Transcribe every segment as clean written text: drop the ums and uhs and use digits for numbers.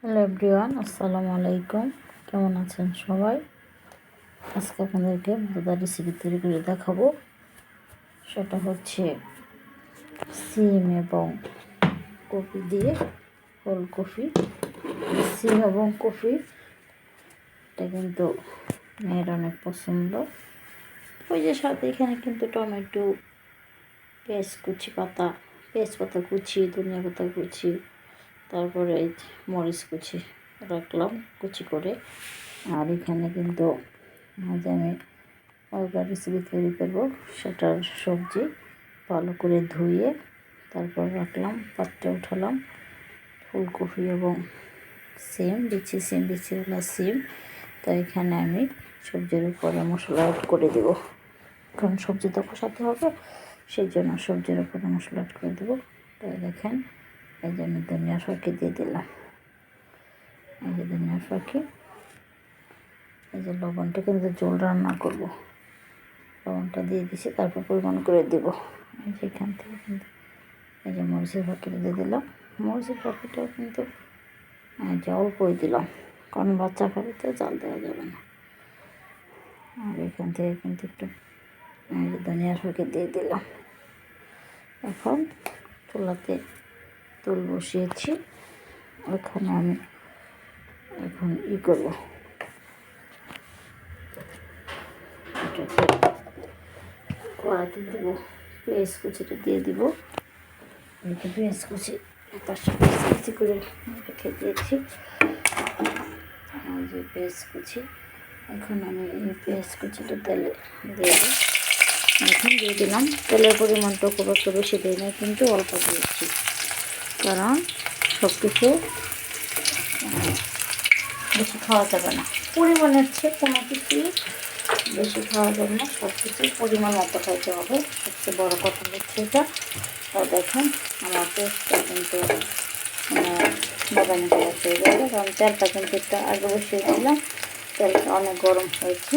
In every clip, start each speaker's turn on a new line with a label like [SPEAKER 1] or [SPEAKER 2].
[SPEAKER 1] Hello everyone, আসসালামু আলাইকুম। কেমন আছেন সবাই? আজকে আপনাদেরকে বোদা রেসিপি তৈরি করে দেখাবো। সেটা হচ্ছে সিম এবং কফি দিয়ে, ফুলকপি। সিম এবং কফি এটা কিন্তু মেয়ের অনেক পছন্দ। ওই যে সাথে এখানে কিন্তু টমেটো, পেঁয়াজ পাতা কুচি, ধনিয়া পাতা কুচি, তারপরে এই মরিচ কুচি রাখলাম কুচি করে। আর এখানে কিন্তু আজ আমি অলগা রেসিপি তৈরি করবো। সেটার সবজি ভালো করে ধুয়ে তারপর রাখলাম, পাত্রে উঠালাম ফুলকপি এবং সিম বিচিওয়ালা সিম। তো এখানে আমি সবজির উপরে মশলা অ্যাড করে দেবো, কারণ সবজি তো কষাতে হবে, সেই জন্য সবজির উপরে মশলা অ্যাড করে দেবো। তাই দেখেন, এই যে আমি ধনিয়ার ফাঁকি দিয়ে দিলাম, এই যে ধনিয়ার ফাঁকি। এই যে লবণটা কিন্তু ঝোল রান্না করব, লবণটা দিয়ে দিছি, তারপর পরিমাণ করে দেব। এই যে এখান থেকে কিন্তু এই যে মরিচের ফাঁকিটা দিয়ে দিলাম। মরিচের ফাঁকিটাও কিন্তু যে অল্পই দিলাম, কারণ বাচ্চা খাবে তো জাল দেওয়া যাবে না। আর এখান থেকে কিন্তু একটু এই যে ধনিয়ার ফাঁকি দিয়ে দিলাম। এখন চুলাতে তুল বসিয়েছি, ওখানে আমি এখন করবো, এটাকে কড়াইতে দেবো, পেঁয়াজ কুচিটা দিয়ে দিব। এদিকে পেঁয়াজ কুচি তার সাথে কুচি করে রেখে দিয়েছি, এই যে পেঁয়াজ কুচি। এখন আমি এই পেঁয়াজ কুচিটা তেলে দিয়ে দিই। এখন দিয়ে দিলাম, তেলের পরিমাণটা খুব একটা বেশি দিই না, কিন্তু অল্প দিয়েছি, কারণ সব কিছু বেশি খাওয়া যাবে না। পরিমাণের চেয়ে কোনো কিছুই বেশি খাওয়া যাবে না, সব কিছুই পরিমাণ মতো খাইতে হবে। সবচেয়ে বড় কথা হচ্ছে এটা। আর দেখেন আমার পেস্টটা কিন্তু বাদামি কালার হয়ে যাবে, কারণ তেলটা কিন্তু একটু আগে বসিয়েছিলাম, তেলটা অনেক গরম হয়েছে।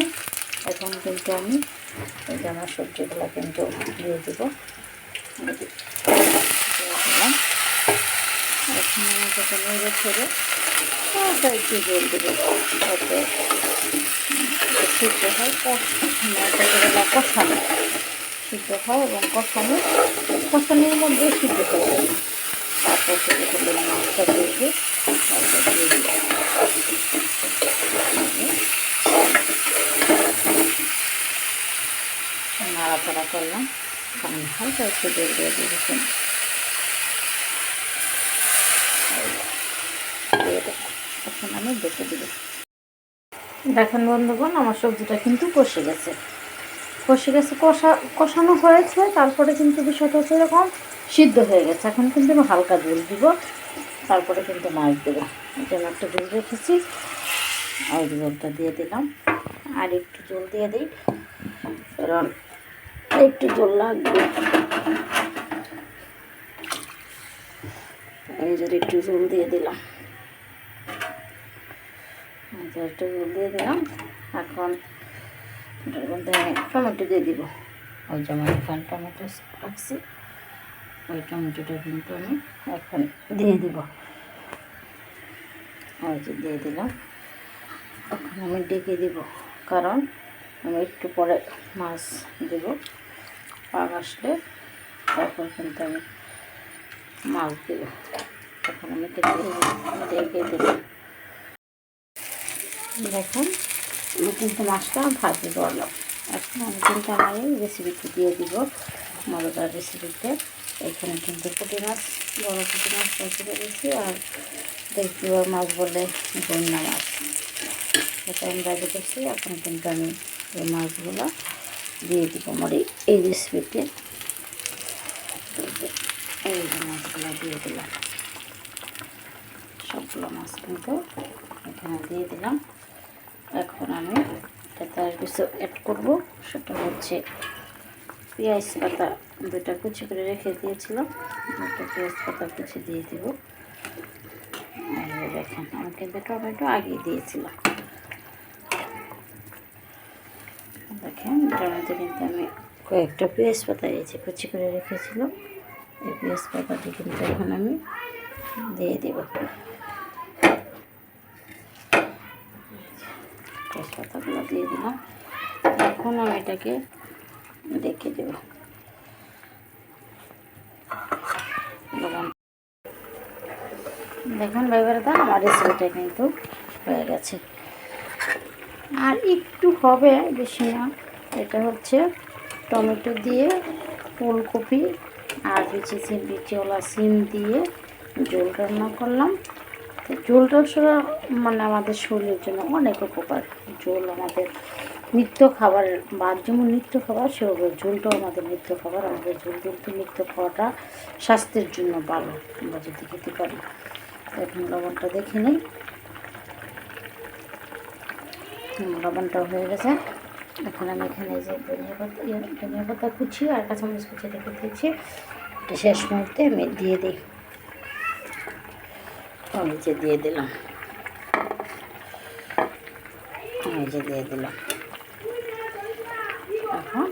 [SPEAKER 1] এখন কিন্তু আমি এই যে আমার সবজিগুলো কিন্তু দিয়ে দেবো, দিলাম। এখন আমাকে নেড়ে ছেড়ে একটু জল দেবো, যাতে সিদ্ধ হয়, কষানো সিদ্ধ হয় এবং কষানোর মধ্যে সিদ্ধ হয়ে যাবে। তারপর সেটা হলে মাছটা দিয়ে তারপর দিয়ে দিব, নাড়াচাড়া করলাম, কারণ হালকা একটু জল দিয়ে দিয়েছেন। এখন আমি দেখে দেবো। দেখেন বন্ধুগণ, আমার সবজিটা কিন্তু কষানো হয়েছে। তারপরে কিন্তু বিষয়টা হচ্ছে এরকম সিদ্ধ হয়ে গেছে। এখন কিন্তু আমি হালকা জল দিব, তারপরে কিন্তু মাছ দেবো। এই জন্য একটা জল রেখেছি, আর জলটা দিয়ে দিলাম। আর একটু জল দিয়ে দিই, কারণ একটু জল লাগবে। এই যে একটু জল দিয়ে দিলাম, একটু জল দিয়ে দিলাম। এখন এটার মধ্যে আমি টমেটো দিয়ে দিব। ওই যেমন এখানে টমেটো রাখছি, ওই টমেটোটা কিন্তু আমি এখন দিয়ে দিব। ওই যে দিয়ে দিলাম। এখন আমি ডেকে দিব, কারণ আমি একটু পরে মাছ দেব। পাক আসলে তখন কিন্তু আমি মাছ দেব। তখন আমি ডেকে দেব। দেখুন আমি কিন্তু মাছটা ভাজি করলাম। এখন আমি কিন্তু আমার এই রেসিপিটি দিয়ে দিব, মজাদার রেসিপিতে। এখানে কিন্তু পুঁটি মাছ, বড় পুঁটি মাছ ভাজি করেছি, আর দেখি মাছ বলে গন্যা মাছ, এটা আমি ভাজি করছি। এখন কিন্তু আমি এই মাছগুলো দিয়ে দিব আমার এই রেসিপিতে। এই যে মাছগুলো দিয়ে দিলাম, সবগুলো মাছ কিন্তু এখানে দিয়ে দিলাম। এখন আমি এটাতে আর কিছু অ্যাড করবো, সেটা হচ্ছে পেঁয়াজ পাতা দুটা কুচি করে রেখে দিয়েছিলাম, দুটো পেঁয়াজ পাতা কুচি দিয়ে দিব। আর দেখেন আমি কিন্তু টমেটো আগে দিয়েছিলাম। দেখেন টমেটো কিন্তু আমি কয়েকটা পেঁয়াজ পাতা কুচি করে রেখেছিলাম, এই পেঁয়াজ পাতাটি কিন্তু এখন আমি দিয়ে দেব। তেজপাতাগুলো দিয়ে দিলাম। এখন আমি এটাকে ডেকে দেব। দেখুন ভাইবেরাদা, আমার রেসিপিটা কিন্তু হয়ে গেছে। আর একটু হবে, বেশি না। এটা হচ্ছে টমেটো দিয়ে, ফুলকপি আর বিচিওয়ালা সিম দিয়ে ঝোল রান্না করলাম। তো ঝোলটা আসলে মানে আমাদের শরীরের জন্য অনেক উপকার। ঝোল আমাদের নিত্য খাবারের, ভাত যেমন নিত্য খাবার, সেভাবে ঝোলটাও আমাদের নিত্য খাবার। আমাদের ঝোল কিন্তু নিত্য খাওয়াটা স্বাস্থ্যের জন্য ভালো, আমরা যদি খেতে পারি। এখন লবণটা দেখে নিই। লবণটাও হয়ে গেছে। এখন আমি এখানে যে ধনিয়া পাতা কুচি আর কাঁচামরিচ কুচি রেখে দিয়েছি, এটা শেষ মুহূর্তে আমি দিয়ে দিই। আমি যে দিয়ে দিলাম, দিয়ে দিলাম। এখন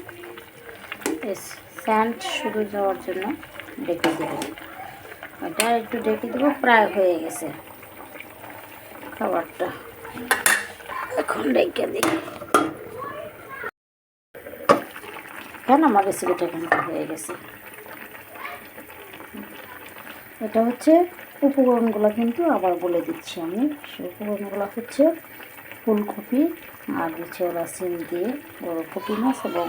[SPEAKER 1] স্যান্ড শুরু যাওয়ার জন্য ডেকে দেব। এটা একটু ডেকে দেবো, প্রায় হয়ে গেছে খাবারটা। এখন ডেকে দিই। কেন আমার রেসিপিটা কিন্তু হয়ে গেছে। এটা হচ্ছে উপকরণগুলো, কিন্তু আবার বলে দিচ্ছি আমি। সেই উপকরণগুলো হচ্ছে ফুলকপি আর বিচিওয়ালা সিম দিয়ে, বড় পুঁটি মাছ এবং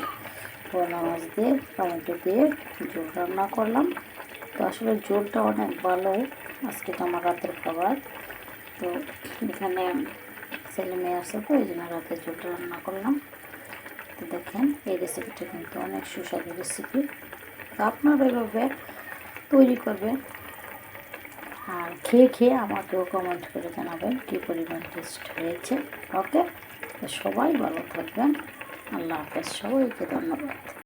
[SPEAKER 1] পোনা মাছ দিয়ে, টমেটো দিয়ে ঝোল রান্না করলাম। তো আসলে ঝোলটা অনেক ভালো। আজকে তো আমার রাতের খাবার। তো এখানে ছেলে মেয়ে আসে, তো এই জন্য রাতের ঝোলটা রান্না করলাম। তো দেখেন, এই রেসিপিটা কিন্তু অনেক সুস্বাদু রেসিপি। তো আপনারা এভাবে তৈরি করবেন, আর খেয়ে আমাকেও কমেন্ট করে জানাবেন কী পরিমাণ টেস্ট হয়েছে। ওকে, তো সবাই ভালো থাকবেন। আল্লাহ হাফেজ, সবাইকে ধন্যবাদ।